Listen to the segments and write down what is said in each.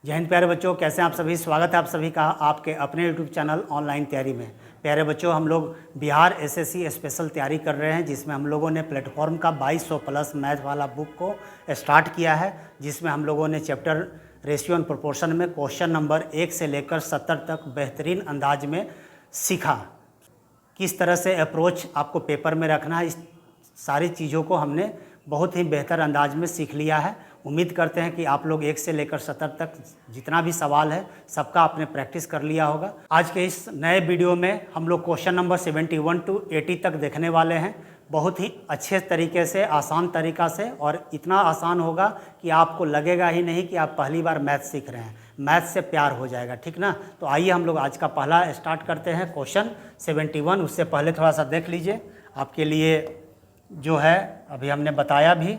जय हिंद प्यारे बच्चों, कैसे हैं आप सभी। स्वागत है आप सभी का आपके अपने YouTube चैनल ऑनलाइन तैयारी में। प्यारे बच्चों, हम लोग बिहार एसएससी स्पेशल तैयारी कर रहे हैं, जिसमें हम लोगों ने प्लेटफॉर्म का 2200 प्लस मैथ वाला बुक को स्टार्ट किया है, जिसमें हम लोगों ने चैप्टर रेशियो एंड प्रोपोर्शन में क्वेश्चन नंबर 1 से लेकर 70 तक बेहतरीन अंदाज में सीखा। किस तरह से अप्रोच आपको पेपर में रखना है, इस सारी चीज़ों को हमने बहुत ही बेहतर अंदाज में सीख लिया है। उम्मीद करते हैं कि आप लोग 1 से लेकर 70 तक जितना भी सवाल है सबका आपने प्रैक्टिस कर लिया होगा। आज के इस नए वीडियो में हम लोग क्वेश्चन नंबर 71 to 80 तक देखने वाले हैं, बहुत ही अच्छे तरीके से, आसान तरीक़ा से, और इतना आसान होगा कि आपको लगेगा ही नहीं कि आप पहली बार मैथ सीख रहे हैं, मैथ से प्यार हो जाएगा। ठीक ना। तो आइए हम लोग आज का पहला स्टार्ट करते हैं, क्वेश्चन 71। उससे पहले थोड़ा सा देख लीजिए, आपके लिए जो है अभी हमने बताया भी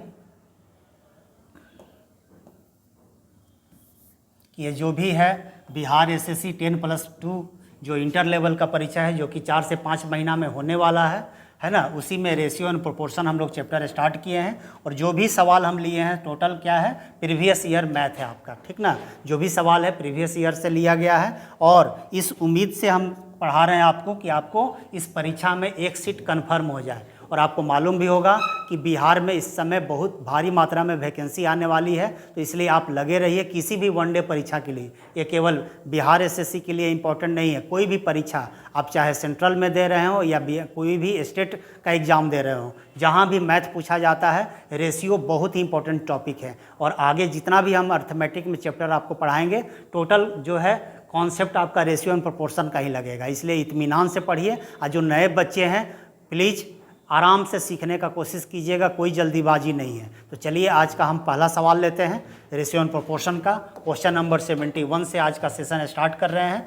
कि ये जो भी है बिहार एसएससी 10+2 जो इंटर लेवल का परीक्षा है, जो कि 4 से 5 महीना में होने वाला है ना, उसी में रेशियो एंड प्रोपोर्शन हम लोग चैप्टर स्टार्ट किए हैं। और जो भी सवाल हम लिए हैं टोटल क्या है, प्रीवियस ईयर मैथ है आपका। ठीक ना। जो भी सवाल है प्रीवियस ईयर से लिया गया है, और इस उम्मीद से हम पढ़ा रहे हैं आपको कि आपको इस परीक्षा में एक सीट कन्फर्म हो जाए। और आपको मालूम भी होगा कि बिहार में इस समय बहुत भारी मात्रा में वैकेंसी आने वाली है, तो इसलिए आप लगे रहिए किसी भी वनडे परीक्षा के लिए। ये केवल बिहार एसएससी के लिए इम्पोर्टेंट नहीं है, कोई भी परीक्षा आप चाहे सेंट्रल में दे रहे हो या कोई भी स्टेट का एग्ज़ाम दे रहे हो, जहाँ भी मैथ पूछा जाता है, रेशियो बहुत ही इंपॉर्टेंट टॉपिक है। और आगे जितना भी हम अर्थमेटिक में चैप्टर आपको पढ़ाएंगे, टोटल जो है कॉन्सेप्ट आपका रेशियो एंड प्रोपोर्शन का ही लगेगा। इसलिए इत्मीनान से पढ़िए। और जो नए बच्चे हैं प्लीज़ आराम से सीखने का कोशिश कीजिएगा, कोई जल्दीबाजी नहीं है। तो चलिए आज का हम पहला सवाल लेते हैं रेशियो एंड प्रोपोर्शन का। क्वेश्चन नंबर 71 से आज का सेशन स्टार्ट कर रहे हैं।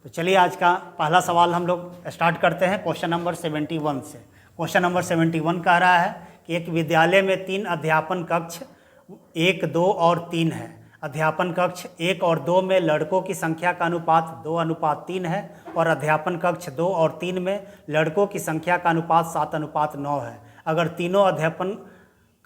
तो चलिए आज का पहला सवाल हम लोग स्टार्ट करते हैं क्वेश्चन नंबर 71 से। क्वेश्चन नंबर 71 कह रहा है कि एक विद्यालय में 3 अध्यापन कक्ष 1, 2 और 3 है। अध्यापन कक्ष 1 और 2 में लड़कों की संख्या का अनुपात 2:3 है, और अध्यापन कक्ष 2 और 3 में लड़कों की संख्या का अनुपात 7:9 है। अगर तीनों अध्यापन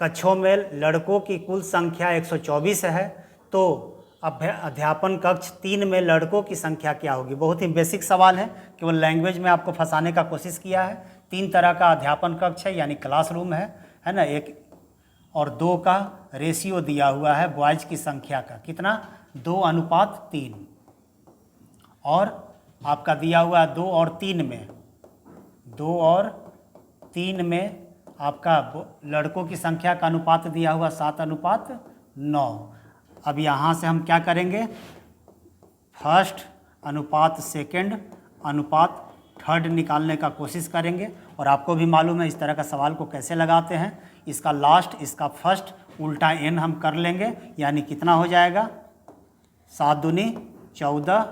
कक्षों में लड़कों की कुल संख्या 124 है, तो अध्यापन कक्ष 3 में लड़कों की संख्या क्या होगी। बहुत ही बेसिक सवाल है, केवल लैंग्वेज में आपको फंसाने का कोशिश किया है। 3 तरह का अध्यापन कक्ष है, यानी क्लासरूम है ना, 1 और 2 का रेशियो दिया हुआ है बॉयज़ की संख्या का, कितना 2:3, और आपका दिया हुआ है 2 और 3 में, 2 और 3 में आपका लड़कों की संख्या का अनुपात दिया हुआ 7:9। अब यहाँ से हम क्या करेंगे, फर्स्ट अनुपात सेकंड अनुपात थर्ड निकालने का कोशिश करेंगे। और आपको भी मालूम है इस तरह का सवाल को कैसे लगाते हैं। इसका लास्ट, इसका फर्स्ट उल्टा n हम कर लेंगे, यानी कितना हो जाएगा 7 दूनी 14,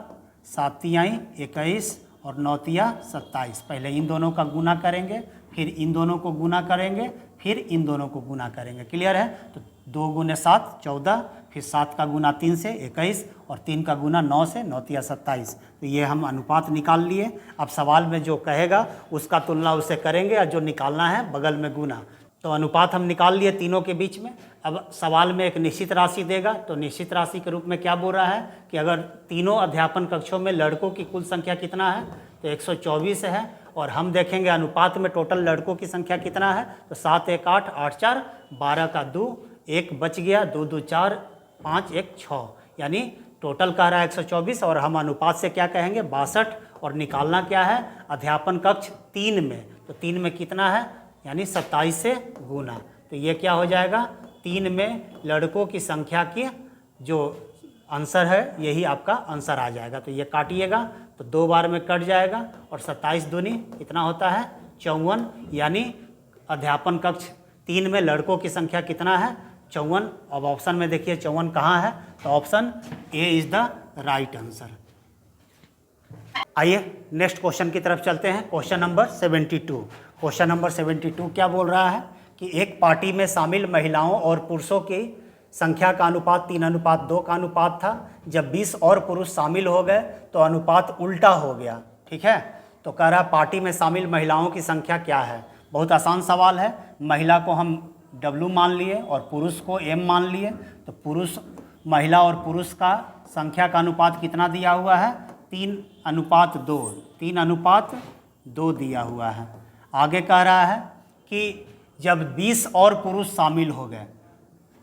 7 तियाई 21 और 9 तिया 27। पहले इन दोनों का गुना करेंगे, फिर इन दोनों को गुना करेंगे, फिर इन दोनों को गुना करेंगे। क्लियर है। तो 2 गुने 7 14, फिर 7 का गुना 3 से 21, और 3 का गुना 9 से 9 तिया 27। तो ये हम अनुपात निकाल लिए। अब सवाल में जो कहेगा उसका तुलना उससे करेंगे, और जो निकालना है बगल में गुना। तो अनुपात हम निकाल लिए तीनों के बीच में। अब सवाल में एक निश्चित राशि देगा, तो निश्चित राशि के रूप में क्या बोल रहा है कि अगर तीनों अध्यापन कक्षों में लड़कों की कुल संख्या कितना है, तो 124 है। और हम देखेंगे अनुपात में टोटल लड़कों की संख्या कितना है, तो 7 1 8 8 4 12 का 2, 1 बच गया, 2 2 4 5 1 6, यानी टोटल कह रहा है 124, और हम अनुपात से क्या कहेंगे 62। और निकालना क्या है, अध्यापन कक्ष 3 में, तो 3 में कितना है, यानी 27 से गुना। तो ये क्या हो जाएगा, 3 में लड़कों की संख्या की जो आंसर है, यही आपका आंसर आ जाएगा। तो ये काटिएगा तो 2 बार में कट जाएगा, और 27 दूनी कितना होता है 54, यानी अध्यापन कक्ष 3 में लड़कों की संख्या कितना है 54। अब ऑप्शन में देखिए 54 कहाँ है, तो option A is the right answer. आइए नेक्स्ट क्वेश्चन की तरफ चलते हैं। Question number 72। क्वेश्चन नंबर 72 क्या बोल रहा है कि एक पार्टी में शामिल महिलाओं और पुरुषों की संख्या का अनुपात 3:2 का अनुपात था। जब 20 और पुरुष शामिल हो गए तो अनुपात उल्टा हो गया। ठीक है। तो कह रहा पार्टी में शामिल महिलाओं की संख्या क्या है। बहुत आसान सवाल है। महिला को हम W मान लिए और पुरुष को M मान लिए। तो पुरुष महिला और पुरुष का संख्या का अनुपात कितना दिया हुआ है? 3:2, 3:2 दिया हुआ है। आगे कह रहा है कि जब 20 और पुरुष शामिल हो गए,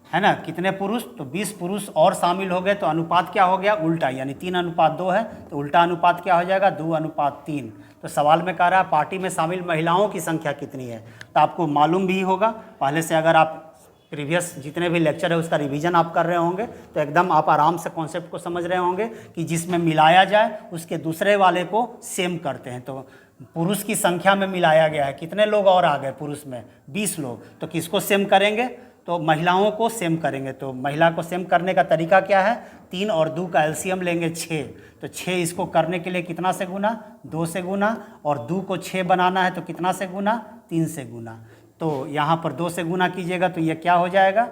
है ना, कितने पुरुष? तो 20 पुरुष और शामिल हो गए तो अनुपात क्या हो गया? उल्टा, यानी 3:2 है तो उल्टा अनुपात क्या हो जाएगा? 2:3। तो सवाल में कह रहा है पार्टी में शामिल महिलाओं की संख्या कितनी है? तो आपको मालूम भी होगा पहले से, अगर आप प्रीवियस जितने भी लेक्चर है उसका रिवीजन आप कर रहे होंगे तो एकदम आप आराम से कॉन्सेप्ट को समझ रहे होंगे कि जिसमें मिलाया जाए उसके दूसरे वाले को सेम करते हैं। तो पुरुष की संख्या में मिलाया गया है, कितने लोग और आ गए पुरुष में? 20 लोग। तो किसको सेम करेंगे? तो महिलाओं को सेम करेंगे। तो महिला को सेम करने का तरीका क्या है? 3 और 2 का एलसीएम लेंगे 6। तो 6 इसको करने के लिए कितना से गुना? 2 से गुना। और 2 को 6 बनाना है तो कितना से गुना? 3 से गुना। तो यहाँ पर 2 से गुना कीजिएगा तो ये क्या हो जाएगा?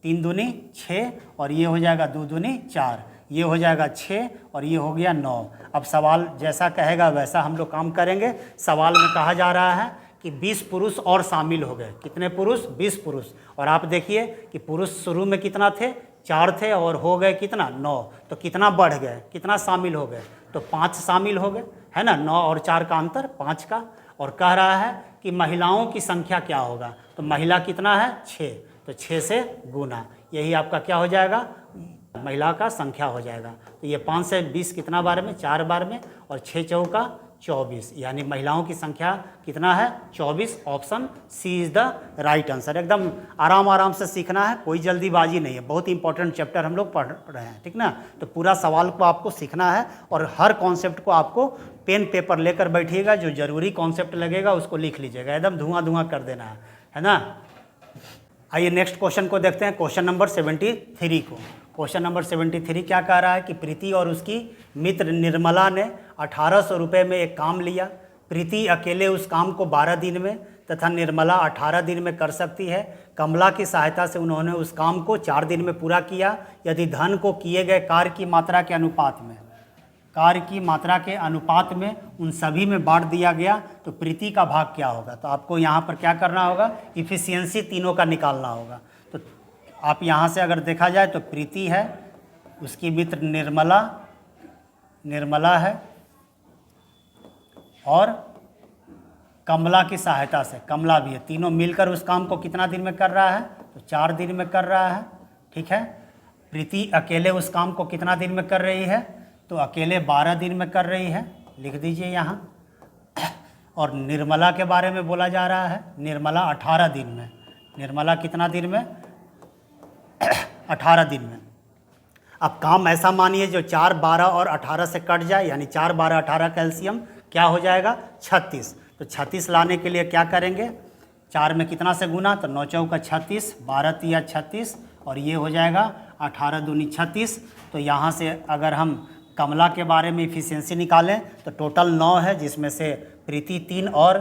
3 दूनी 6 और ये हो जाएगा 2 दूनी 4, ये हो जाएगा 6 और ये हो गया 9। अब सवाल जैसा कहेगा वैसा हम लोग काम करेंगे। सवाल में कहा जा रहा है कि 20 पुरुष और शामिल हो गए। कितने पुरुष? 20 पुरुष। और आप देखिए कि पुरुष शुरू में कितना थे? 4 थे और हो गए कितना? 9। तो कितना बढ़ गए? कितना शामिल हो गए? तो 5 शामिल हो गए, है ना। 9 और 4 का अंतर 5 का। और कह रहा है कि महिलाओं की संख्या क्या होगा? तो महिला कितना है? 6। तो 6 से गुना, यही आपका क्या हो जाएगा? महिला का संख्या हो जाएगा। तो ये 5 से 20 कितना बार में? 4 बार में। और 6 चौका 24, यानी महिलाओं की संख्या कितना है? 24। Option C is the right answer. एकदम आराम से सीखना है, कोई जल्दीबाजी नहीं है। बहुत इंपॉर्टेंट चैप्टर हम लोग पढ़ रहे हैं, ठीक ना। तो पूरा सवाल को आपको सीखना है और हर कॉन्सेप्ट को आपको पेन पेपर लेकर बैठिएगा, जो ज़रूरी कॉन्सेप्ट लगेगा उसको लिख लीजिएगा, एकदम धुआं कर देना है ना। आइए नेक्स्ट क्वेश्चन को देखते हैं, क्वेश्चन नंबर 73 को। क्वेश्चन नंबर 73 क्या कह रहा है कि प्रीति और उसकी मित्र निर्मला ने 1800 रुपये में एक काम लिया। प्रीति अकेले उस काम को 12 दिन में तथा निर्मला 18 दिन में कर सकती है। कमला की सहायता से उन्होंने उस काम को 4 दिन में पूरा किया। यदि धन को किए गए कार्य की मात्रा के अनुपात में उन सभी में बांट दिया गया तो प्रीति का भाग क्या होगा? तो आपको यहाँ पर क्या करना होगा? इफिशियंसी तीनों का निकालना होगा। तो आप यहाँ से अगर देखा जाए तो प्रीति है, उसकी मित्र निर्मला है और कमला की सहायता से कमला भी है। तीनों मिलकर उस काम को कितना दिन में कर रहा है? तो 4 दिन में कर रहा है, ठीक है। प्रीति अकेले उस काम को कितना दिन में कर रही है? तो अकेले 12 दिन में कर रही है, लिख दीजिए यहाँ। और निर्मला के बारे में बोला जा रहा है, निर्मला 18 दिन में। निर्मला कितना दिन में? 18 दिन में। अब काम ऐसा मानिए जो 4, 12 और 18 से कट जाए, यानी 4, 12, 18 का एलसीएम क्या हो जाएगा? 36। तो 36 लाने के लिए क्या करेंगे? 4 में कितना से गुना? तो 9 चौका 36, 12 तिया 36 और ये हो जाएगा 18 दूनी 36। तो यहाँ से अगर हम कमला के बारे में इफिशियंसी निकालें तो टोटल 9 है, जिसमें से प्रीति 3 और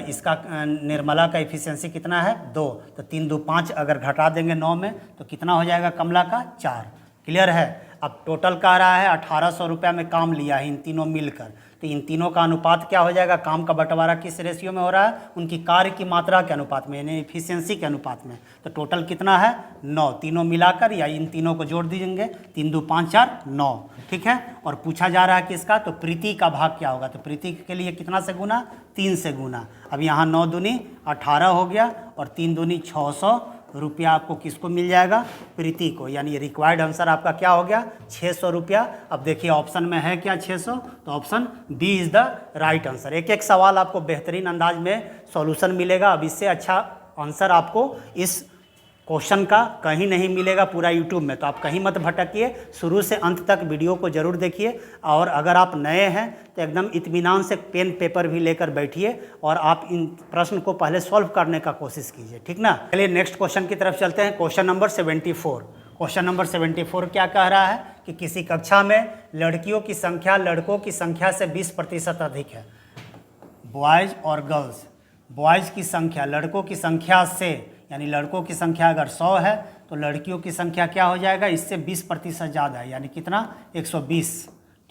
इसका निर्मला का इफिशियंसी कितना है? 2। तो 3 2 5 अगर घटा देंगे 9 में तो कितना हो जाएगा कमला का? 4। क्लियर है। अब टोटल कह रहा है 1800 रुपया में काम लिया है इन तीनों मिलकर। तो इन तीनों का अनुपात क्या हो जाएगा? काम का बंटवारा किस रेशियो में हो रहा है? उनकी कार्य की मात्रा के अनुपात में, यानी इफिशियंसी के अनुपात में। तो टोटल कितना है? 9। तीनों मिलाकर या इन तीनों को जोड़ दीजिएंगे, 3 2 5 4 9, ठीक है। और पूछा जा रहा है किसका? तो प्रीति का भाग क्या होगा? तो प्रीति के लिए कितना से गुना? 3 से गुना। अब यहाँ 9 दूनी 18 हो गया और 3 दूनी 600 रुपया आपको किसको मिल जाएगा? प्रीति को। यानी रिक्वायर्ड आंसर आपका क्या हो गया? 600 रुपया। अब देखिए ऑप्शन में है क्या 600? तो option B is the right answer. एक एक सवाल आपको बेहतरीन अंदाज में सॉल्यूशन मिलेगा। अब इससे अच्छा आंसर आपको इस क्वेश्चन का कहीं नहीं मिलेगा पूरा यूट्यूब में। तो आप कहीं मत भटकिए, शुरू से अंत तक वीडियो को ज़रूर देखिए। और अगर आप नए हैं तो एकदम इत्मीनान से पेन पेपर भी लेकर बैठिए और आप इन प्रश्न को पहले सॉल्व करने का कोशिश कीजिए, ठीक ना। चलिए नेक्स्ट क्वेश्चन की तरफ चलते हैं। Question number 74। क्वेश्चन नंबर 74 क्या कह रहा है कि किसी कक्षा में लड़कियों की संख्या लड़कों की संख्या से 20% अधिक है। बॉयज़ और गर्ल्स, बॉयज़ की संख्या लड़कों की संख्या से, यानी लड़कों की संख्या अगर 100 है तो लड़कियों की संख्या क्या हो जाएगा? इससे 20% ज़्यादा है, यानी कितना? 120,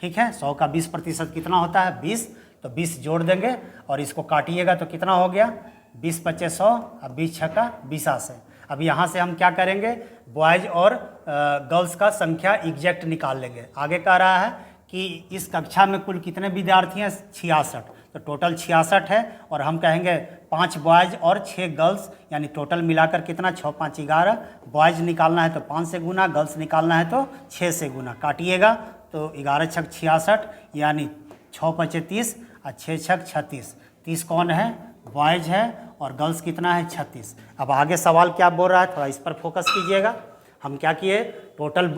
ठीक है। 100 का 20% कितना होता है? 20। तो 20 जोड़ देंगे और इसको काटिएगा तो कितना हो गया? 20 × 5 = 100 और 20 × 6 = 20 से। अब यहाँ से हम क्या करेंगे, बॉयज़ और गर्ल्स का संख्या एग्जैक्ट निकाल लेंगे। आगे कह रहा है कि इस कक्षा में कुल कितने विद्यार्थी हैं, 66, तो टोटल 66 है। और हम कहेंगे 5 बॉयज़ और 6 गर्ल्स, यानी टोटल मिलाकर कितना, 6 5 11। बॉयज़ निकालना है तो 5 से गुना, गर्ल्स निकालना है तो 6 से गुना। काटिएगा तो 11 छक 66, यानी 6 पचे 30 और 6 छक 36। 30 कौन है, बॉयज़ है, और गर्ल्स कितना है, 36। अब आगे सवाल क्या बोल रहा है, थोड़ा इस पर फोकस कीजिएगा। हम क्या किए, टोटल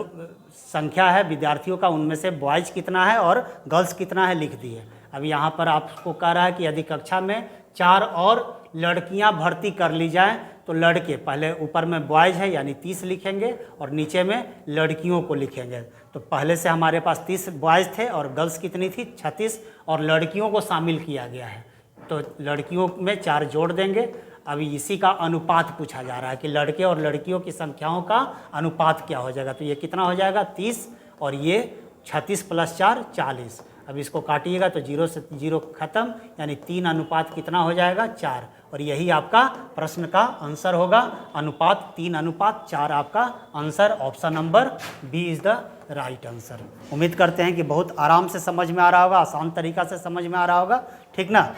संख्या है विद्यार्थियों का, उनमें से बॉयज़ कितना है और गर्ल्स कितना है लिख दिए। अब यहाँ पर आपको कह रहा है कि यदि कक्षा में 4 और लड़कियाँ भर्ती कर ली जाएं तो लड़के, पहले ऊपर में बॉयज़ है यानी 30 लिखेंगे और नीचे में लड़कियों को लिखेंगे। तो पहले से हमारे पास 30 बॉयज़ थे और गर्ल्स कितनी थी, 36, और लड़कियों को शामिल किया गया है तो लड़कियों में 4 जोड़ देंगे। अभी इसी का अनुपात पूछा जा रहा है कि लड़के और लड़कियों की संख्याओं का अनुपात क्या हो जाएगा। तो ये कितना हो जाएगा, 30, और ये 36 + 4 40। अब इसको काटिएगा तो 0 से 0 खत्म, यानी 3 अनुपात कितना हो जाएगा, 4। और यही आपका प्रश्न का आंसर होगा, अनुपात 3:4 आपका answer. Option number B is the right answer. उम्मीद करते हैं कि बहुत आराम से समझ में आ रहा होगा, आसान तरीका से समझ में आ रहा होगा, ठीक ना।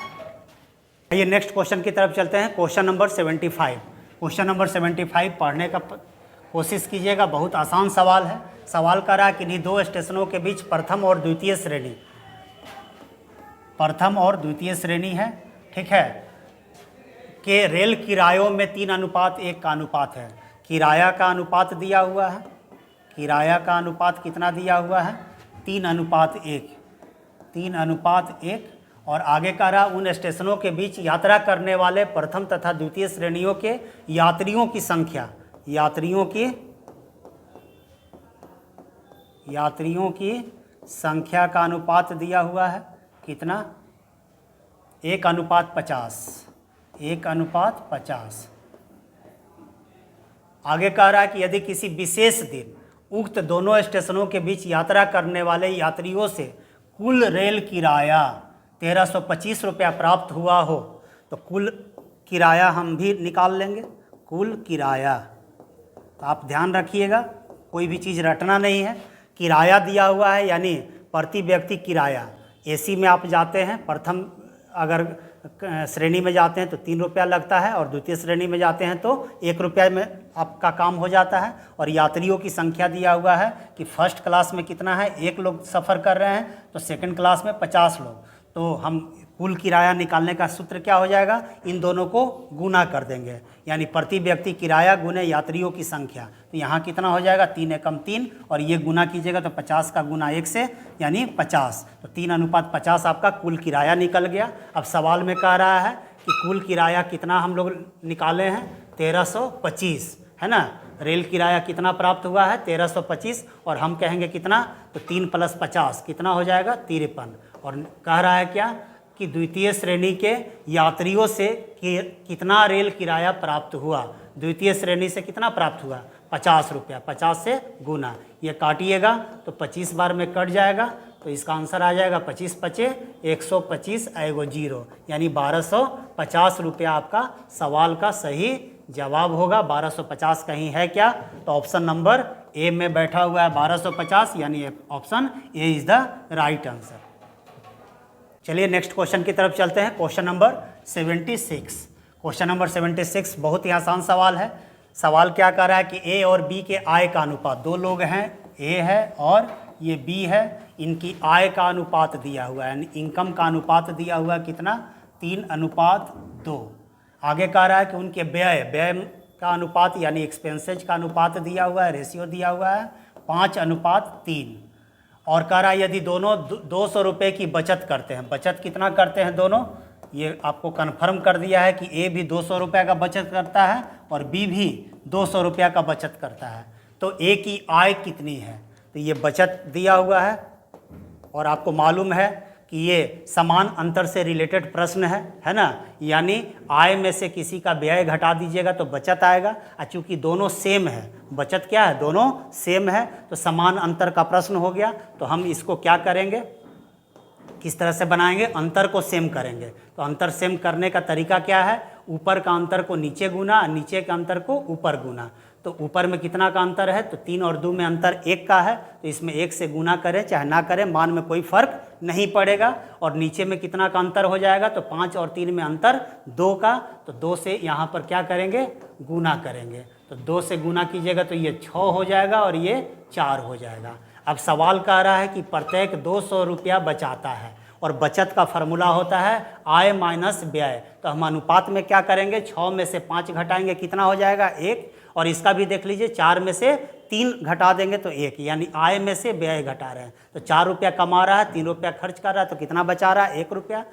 ये नेक्स्ट क्वेश्चन की तरफ चलते हैं। Question number 75। क्वेश्चन नंबर 75 पढ़ने का कोशिश कीजिएगा, बहुत आसान सवाल है। सवाल कर रहा है कि इन्हीं 2 स्टेशनों के बीच प्रथम और द्वितीय श्रेणी, प्रथम और द्वितीय श्रेणी है, ठीक है, के रेल किरायों में 3:1 का अनुपात है। किराया का अनुपात दिया हुआ है, किराया का अनुपात कितना दिया हुआ है, 3:1, 3:1। और आगे कह रहा उन स्टेशनों के बीच यात्रा करने वाले प्रथम तथा द्वितीय श्रेणियों के यात्रियों की संख्या, यात्रियों की संख्या का अनुपात दिया हुआ है कितना, 1:50, 1:50। आगे कह रहा है कि यदि किसी विशेष दिन उक्त दोनों स्टेशनों के बीच यात्रा करने वाले यात्रियों से कुल रेल किराया 1325 रुपया प्राप्त हुआ हो, तो कुल किराया हम भी निकाल लेंगे, कुल किराया। तो आप ध्यान रखिएगा, कोई भी चीज़ रटना नहीं है। किराया दिया हुआ है यानी प्रति व्यक्ति किराया। एसी में आप जाते हैं, प्रथम अगर श्रेणी में जाते हैं तो 3 रुपया लगता है, और द्वितीय श्रेणी में जाते हैं तो 1 रुपया में आपका काम हो जाता है। और यात्रियों की संख्या दिया हुआ है कि फर्स्ट क्लास में कितना है, 1 लोग सफ़र कर रहे हैं, तो सेकंड क्लास में 50 लोग। तो हम कुल किराया निकालने का सूत्र क्या हो जाएगा, इन दोनों को गुना कर देंगे, यानी प्रति व्यक्ति किराया गुने यात्रियों की संख्या। तो यहाँ कितना हो जाएगा, 3 एकम 3, और ये गुना कीजिएगा तो 50 का गुना 1 से यानी 50। तो 3:50 आपका कुल किराया निकल गया। अब सवाल में कह रहा है कि कुल किराया कितना हम लोग निकाले हैं, 1325, है ना। रेल किराया कितना प्राप्त हुआ है, 1325, और हम कहेंगे कितना, तो 3 + 50 कितना हो जाएगा, 53। और कह रहा है क्या कि द्वितीय श्रेणी के यात्रियों से कितना रेल किराया प्राप्त हुआ, द्वितीय श्रेणी से कितना प्राप्त हुआ, 50 रुपया, 50 से गुना। ये काटिएगा तो 25 बार में कट जाएगा, तो इसका आंसर आ जाएगा 25 पचे 125 एगो 0, यानी 1250 रुपया आपका सवाल का सही जवाब होगा। 1250 कहीं है क्या, तो ऑप्शन नंबर ए में बैठा हुआ है 1250, यानी option A is the right answer. चलिए नेक्स्ट क्वेश्चन की तरफ चलते हैं। Question number 76। क्वेश्चन नंबर 76 बहुत ही आसान सवाल है। सवाल क्या कर रहा है कि ए और बी के आय का अनुपात, 2 लोग हैं, ए है और ये बी है, इनकी आय का अनुपात दिया हुआ है, यानी इनकम का अनुपात दिया हुआ है कितना, 3:2। आगे कह रहा है कि उनके व्यय का अनुपात यानी एक्सपेंसेज का अनुपात दिया हुआ है, रेशियो दिया हुआ है 5:3। और कह रहा है यदि दोनों 200 रुपये की बचत करते हैं, बचत कितना करते हैं दोनों, ये आपको कन्फर्म कर दिया है कि ए भी 200 रुपये का बचत करता है और बी भी 200 रुपया का बचत करता है। तो ए की आय कितनी है, तो ये बचत दिया हुआ है, और आपको मालूम है कि ये समान अंतर से रिलेटेड प्रश्न है ना, यानी आय में से किसी का व्यय घटा दीजिएगा तो बचत आएगा। और चूँकि दोनों सेम है, बचत क्या है, दोनों सेम है, तो समान अंतर का प्रश्न हो गया। तो हम इसको क्या करेंगे, किस तरह से बनाएंगे, अंतर को सेम करेंगे। तो अंतर सेम करने का तरीका क्या है, ऊपर का अंतर को नीचे गुना, नीचे के अंतर को ऊपर गुना। तो ऊपर में कितना का अंतर है, तो 3 और 2 में अंतर 1 का है, तो इसमें 1 से गुना करें चाहे ना करें, मान में कोई फर्क नहीं पड़ेगा। और नीचे में कितना का अंतर हो जाएगा, तो 5 और 3 में अंतर 2 का, तो 2 से यहाँ पर क्या करेंगे, गुना करेंगे। तो 2 से गुना कीजिएगा तो ये 6 हो जाएगा और ये 4 हो जाएगा। अब सवाल कह रहा है कि प्रत्येक 200 रुपया बचाता है और बचत का फार्मूला होता है आय माइनस व्यय। तो हम अनुपात में क्या करेंगे, 6 में से 5 घटाएंगे, कितना हो जाएगा 1। और इसका भी देख लीजिए, 4 में से 3 घटा देंगे तो 1, यानी आय में से व्यय घटा रहे हैं। तो 4 रुपया कमा रहा है, 3 रुपया खर्च कर रहा है, तो कितना बचा रहा है, 1 रुपया।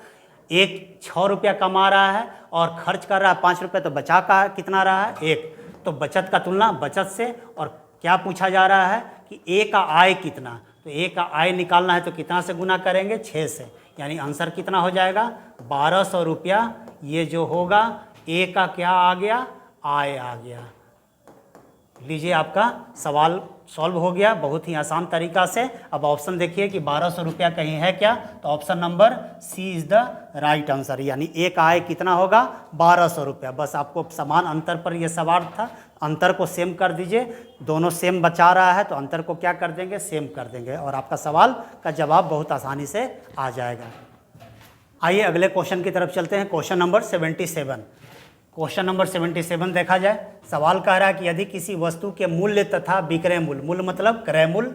6 रुपया कमा रहा है और खर्च कर रहा है 5 रुपया, तो बचा का कितना रहा है, 1। तो बचत का तुलना बचत से, और क्या पूछा जा रहा है कि ए का आय कितना, तो ए का आय निकालना है तो कितना से गुना करेंगे, 6 से, यानी आंसर कितना हो जाएगा 1200 रुपया। ये जो होगा ए का क्या आ गया, आय आ गया। लीजिए आपका सवाल सॉल्व हो गया बहुत ही आसान तरीका से। अब ऑप्शन देखिए कि 1200 रुपया कहीं है क्या, तो option number C is the right answer, यानी एक आय कितना होगा 1200 रुपया। बस आपको समान अंतर पर यह सवाल था, अंतर को सेम कर दीजिए, दोनों सेम बचा रहा है तो अंतर को क्या कर देंगे, सेम कर देंगे, और आपका सवाल का जवाब बहुत आसानी से आ जाएगा। आइए अगले क्वेश्चन की तरफ चलते हैं, क्वेश्चन नंबर 77। क्वेश्चन नंबर 77 देखा जाए, सवाल कह रहा है कि यदि किसी वस्तु के मूल्य तथा विक्रय मूल्य, मूल्य मतलब क्रय मूल्य,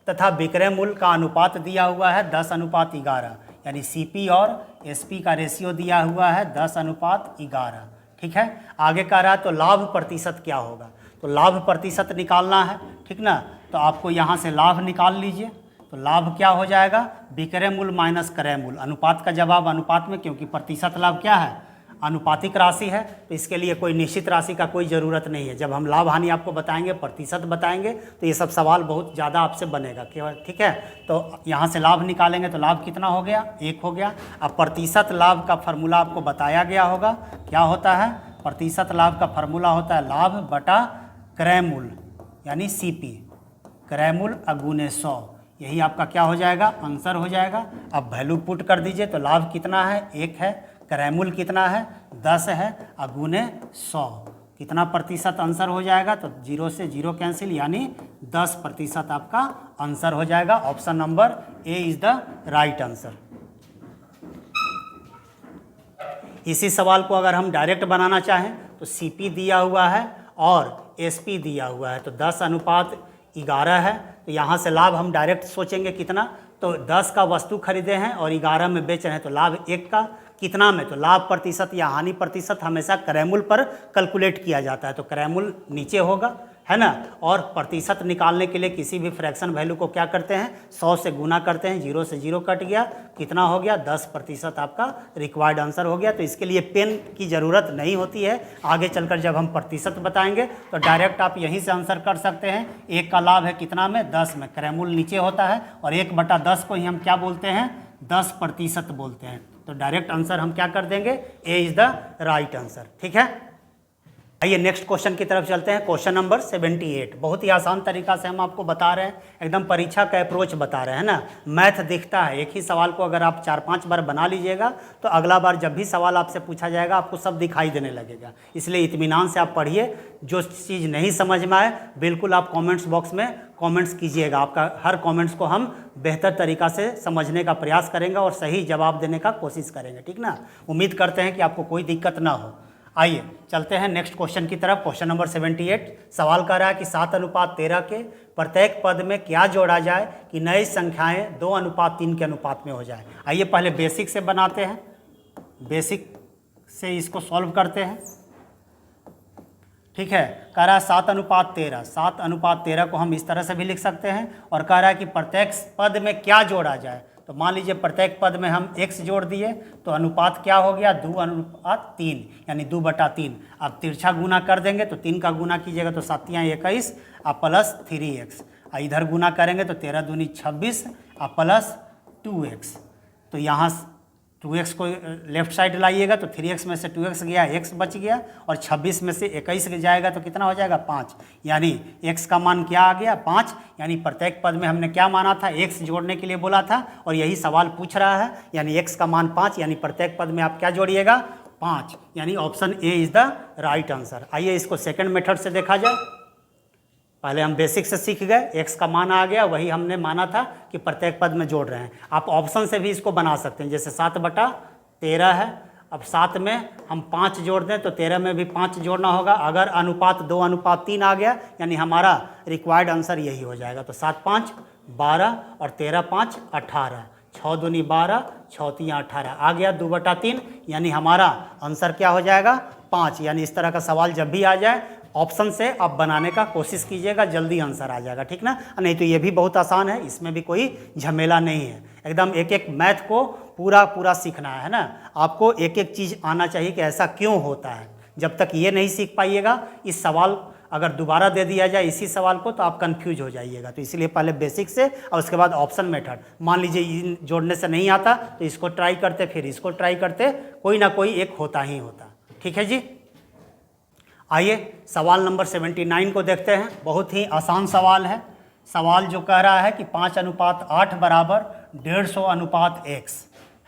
तथा विक्रय मूल्य का अनुपात दिया हुआ है 10:11, यानी सीपी और एसपी का रेशियो दिया हुआ है 10:11, ठीक है। आगे कह रहा है तो लाभ प्रतिशत क्या होगा, तो लाभ प्रतिशत निकालना है, ठीक ना। तो आपको यहाँ से लाभ निकाल लीजिए, तो लाभ क्या हो जाएगा, विक्रय मूल्य माइनस क्रय मूल्य, अनुपात का जवाब अनुपात में, क्योंकि प्रतिशत लाभ क्या है, अनुपातिक राशि है, तो इसके लिए कोई निश्चित राशि का कोई ज़रूरत नहीं है। जब हम लाभ हानि आपको बताएंगे, प्रतिशत बताएंगे, तो ये सब सवाल बहुत ज़्यादा आपसे बनेगा, ठीक है। तो यहाँ से लाभ निकालेंगे तो लाभ कितना हो गया, 1 हो गया। अब प्रतिशत लाभ का फार्मूला आपको बताया गया होगा, क्या होता है, प्रतिशत लाभ का फार्मूला होता है लाभ बटा क्रय मूल्य, यानी सीपी, क्रय मूल्य अगुने 100, यही आपका क्या हो जाएगा, आंसर हो जाएगा। अब वैल्यू पुट कर दीजिए, तो लाभ कितना है, 1 है, क्रय मूल्य कितना है, 10 है, अगुने 100, कितना प्रतिशत आंसर हो जाएगा, तो 0 से 0 कैंसिल, यानी 10% आपका आंसर हो जाएगा। Option number A is the right answer. इसी सवाल को अगर हम डायरेक्ट बनाना चाहें तो सीपी दिया हुआ है और एसपी दिया हुआ है, तो 10:11 है, तो यहाँ से लाभ हम डायरेक्ट सोचेंगे कितना, तो 10 का वस्तु खरीदे हैं और 11 में बेच रहे हैं, तो लाभ 1 का, कितना में, तो लाभ प्रतिशत या हानि प्रतिशत हमेशा क्रय मूल्य पर कैलकुलेट किया जाता है, तो क्रय मूल्य नीचे होगा, है ना। और प्रतिशत निकालने के लिए किसी भी फ्रैक्शन वैल्यू को क्या करते हैं, 100 से गुना करते हैं, 0 से 0 कट गया, कितना हो गया, 10% आपका रिक्वायर्ड आंसर हो गया। तो इसके लिए पेन की ज़रूरत नहीं होती है, आगे चलकर जब हम प्रतिशत बताएंगे तो डायरेक्ट आप यहीं से आंसर कर सकते हैं। 1 का लाभ है कितना में, 10 में, क्रय मूल्य नीचे होता है, और 1/10 को ही हम क्या बोलते हैं, 10% बोलते हैं। तो डायरेक्ट आंसर हम क्या कर देंगे, A is the right answer, ठीक है। आइए नेक्स्ट क्वेश्चन की तरफ चलते हैं, क्वेश्चन नंबर 78। बहुत ही आसान तरीका से हम आपको बता रहे हैं, एकदम परीक्षा का अप्रोच बता रहे हैं ना। मैथ दिखता है, एक ही सवाल को अगर आप 4-5 बार बना लीजिएगा तो अगला बार जब भी सवाल आपसे पूछा जाएगा आपको सब दिखाई देने लगेगा। इसलिए इत्मीनान से आप पढ़िए, जो चीज़ नहीं समझ में आए बिल्कुल आप कॉमेंट्स बॉक्स में कमेंट्स कीजिएगा, आपका हर कमेंट्स को हम बेहतर तरीक़ा से समझने का प्रयास करेंगे और सही जवाब देने का कोशिश करेंगे, ठीक ना। उम्मीद करते हैं कि आपको कोई दिक्कत ना हो। आइए चलते हैं नेक्स्ट क्वेश्चन की तरफ, क्वेश्चन नंबर 78। सवाल कर रहा है कि 7:13 के प्रत्येक पद में क्या जोड़ा जाए कि नई संख्याएं 2:3 के अनुपात में हो जाए। आइए पहले बेसिक से बनाते हैं, बेसिक से इसको सॉल्व करते हैं, ठीक है। कह रहा है 7:13, 7:13 को हम इस तरह से भी लिख सकते हैं, और कह रहा है कि प्रत्येक पद में क्या जोड़ा जाए। तो मान लीजिए प्रत्येक पद में हम x जोड़ दिए तो अनुपात क्या हो गया, 2:3, यानी 2/3। अब तिरछा गुना कर देंगे तो 3 का गुना कीजिएगा तो 7 × 21 और प्लस 3x, इधर गुना करेंगे तो 13 दूनी 26 और प्लस 2x। तो यहाँ 2x को लेफ्ट साइड लाइएगा तो 3x में से 2x गया, x बच गया, और 26 में से 21 जाएगा तो कितना हो जाएगा, 5, यानी x का मान क्या आ गया, 5। यानी प्रत्येक पद में हमने क्या माना था, x जोड़ने के लिए बोला था, और यही सवाल पूछ रहा है, यानी x का मान 5, यानी प्रत्येक पद में आप क्या जोड़िएगा, 5, यानी option A is the right answer. आइए इसको सेकंड मेथड से देखा जाए। पहले हम बेसिक से सीख गए, एक्स का मान आ गया, वही हमने माना था कि प्रत्येक पद में जोड़ रहे हैं। आप ऑप्शन से भी इसको बना सकते हैं, जैसे 7/13 है, अब 7 में हम 5 जोड़ दें तो 13 में भी 5 जोड़ना होगा। अगर अनुपात 2:3 आ गया यानी हमारा रिक्वायर्ड आंसर यही हो जाएगा। तो 7×5 12 और 13×5 18, 6 दूनी 12, 6 तियाँ 18 आ गया 2/3, यानी हमारा आंसर क्या हो जाएगा 5। यानी इस तरह का सवाल जब भी आ जाए ऑप्शन से आप बनाने का कोशिश कीजिएगा, जल्दी आंसर आ जाएगा, ठीक ना। नहीं तो ये भी बहुत आसान है, इसमें भी कोई झमेला नहीं है। एकदम एक एक मैथ को पूरा सीखना है ना। आपको एक एक चीज़ आना चाहिए कि ऐसा क्यों होता है। जब तक ये नहीं सीख पाइएगा, इस सवाल अगर दोबारा दे दिया जाए इसी सवाल को तो आप कंफ्यूज हो जाइएगा। तो इसलिए पहले बेसिक से और उसके बाद ऑप्शन मेथड। मान लीजिए इन जोड़ने से नहीं आता तो इसको ट्राई करते, फिर इसको ट्राई करते, कोई ना कोई एक होता ही होता। ठीक है जी। आइए सवाल नंबर 79 को देखते हैं। बहुत ही आसान सवाल है। सवाल जो कह रहा है कि 5:8 बराबर 150:x,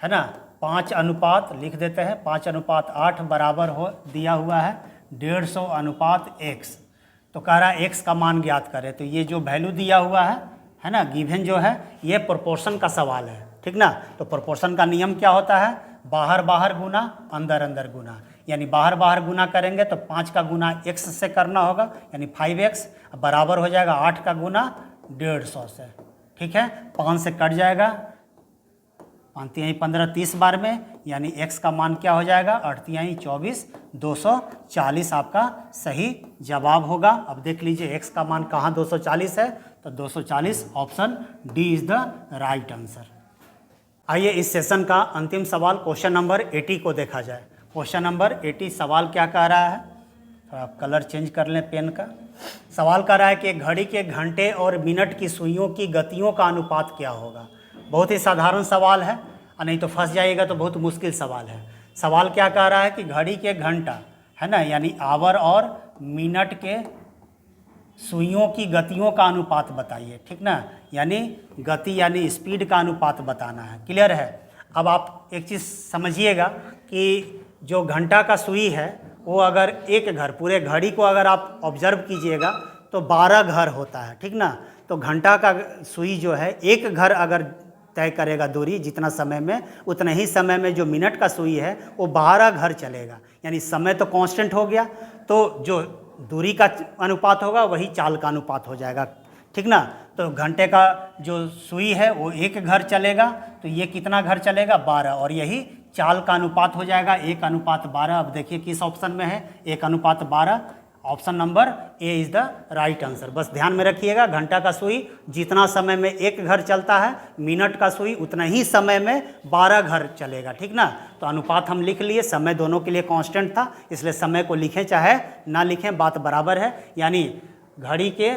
है ना। 5 अनुपात लिख देते हैं, 5:8 बराबर हो दिया हुआ है 150:x। तो कह रहा है x का मान ज्ञात करें। तो ये जो वैल्यू दिया हुआ है ना, गिवन जो है, ये प्रोपोर्शन का सवाल है, ठीक ना। तो प्रोपोर्शन का नियम क्या होता है, बाहर बाहर गुना अंदर अंदर गुना। यानी बाहर बाहर गुना करेंगे तो 5 का गुना x से करना होगा, यानी 5x बराबर हो जाएगा 8 का गुना 150 से। ठीक है, 5 से कट जाएगा, 5×3 15 30 बार में, यानी x का मान क्या हो जाएगा 8×3 24, 240 आपका सही जवाब होगा। अब देख लीजिए x का मान कहाँ 240 है, तो 240 option D is the right answer. आइए इस सेशन का अंतिम सवाल क्वेश्चन नंबर 80 को देखा जाए। क्वेश्चन नंबर 80 सवाल क्या कह रहा है, थोड़ा कलर चेंज कर लें पेन का। सवाल कह रहा है कि घड़ी के घंटे और मिनट की सुइयों की गतियों का अनुपात क्या होगा। बहुत ही साधारण सवाल है, और नहीं तो फंस जाइएगा तो बहुत मुश्किल सवाल है। सवाल क्या कह रहा है कि घड़ी के घंटा, है ना, यानी आवर और मिनट के सुइयों की गतियों का अनुपात बताइए, ठीक ना। यानी गति यानी स्पीड का अनुपात बताना है। क्लियर है। अब आप एक चीज़ समझिएगा कि जो घंटा का सुई है वो अगर एक घर, पूरे घड़ी को अगर आप ऑब्जर्व कीजिएगा तो 12 घर होता है, ठीक ना। तो घंटा का सुई जो है एक घर अगर तय करेगा दूरी जितना समय में, उतने ही समय में जो मिनट का सुई है वो 12 घर चलेगा। यानी समय तो कांस्टेंट हो गया, तो जो दूरी का अनुपात होगा वही चाल का अनुपात हो जाएगा, ठीक ना। तो घंटे का जो सुई है वो एक घर चलेगा, तो ये कितना घर चलेगा 12, और यही चाल का अनुपात हो जाएगा 1:12। अब देखिए किस ऑप्शन में है 1:12, option number A is the right answer. बस ध्यान में रखिएगा, घंटा का सुई जितना समय में एक घर चलता है, मिनट का सुई उतना ही समय में 12 घर चलेगा, ठीक ना। तो अनुपात हम लिख लिए, समय दोनों के लिए कांस्टेंट था, इसलिए समय को लिखें चाहे ना लिखें बात बराबर है। यानी घड़ी के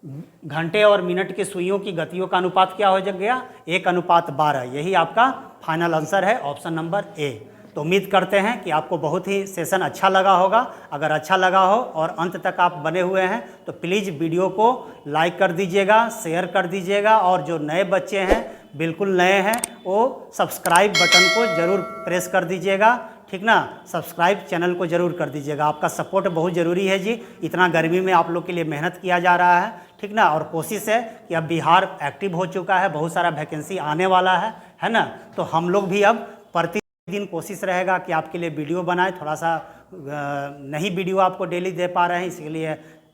घंटे और मिनट की सुइयों की गतियों का अनुपात क्या हो गया 1:12। यही आपका फाइनल आंसर है, ऑप्शन नंबर ए। तो उम्मीद करते हैं कि आपको बहुत ही सेशन अच्छा लगा होगा। अगर अच्छा लगा हो और अंत तक आप बने हुए हैं तो प्लीज़ वीडियो को लाइक कर दीजिएगा, शेयर कर दीजिएगा, और जो नए बच्चे हैं, बिल्कुल नए हैं, वो सब्सक्राइब बटन को ज़रूर प्रेस कर दीजिएगा, ठीक ना। सब्सक्राइब चैनल को ज़रूर कर दीजिएगा, आपका सपोर्ट बहुत ज़रूरी है जी। इतना गर्मी में आप लोग के लिए मेहनत किया जा रहा है, ठीक ना। और कोशिश है कि अब बिहार एक्टिव हो चुका है, बहुत सारा वैकेंसी आने वाला है ना। तो हम लोग भी अब प्रतिदिन कोशिश रहेगा कि आपके लिए वीडियो बनाए। थोड़ा सा नहीं वीडियो आपको डेली दे पा रहे हैं, इसलिए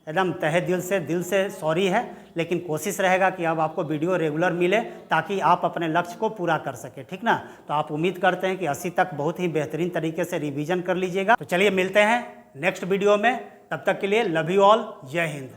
एकदम तहे दिल से सॉरी है, लेकिन कोशिश रहेगा कि अब आपको वीडियो रेगुलर मिले ताकि आप अपने लक्ष्य को पूरा कर सके, ठीक ना। तो आप उम्मीद करते हैं कि 80 तक बहुत ही बेहतरीन तरीके से रिवीजन कर लीजिएगा। तो चलिए मिलते हैं नेक्स्ट वीडियो में, तब तक के लिए लव यू ऑल, जय हिंद।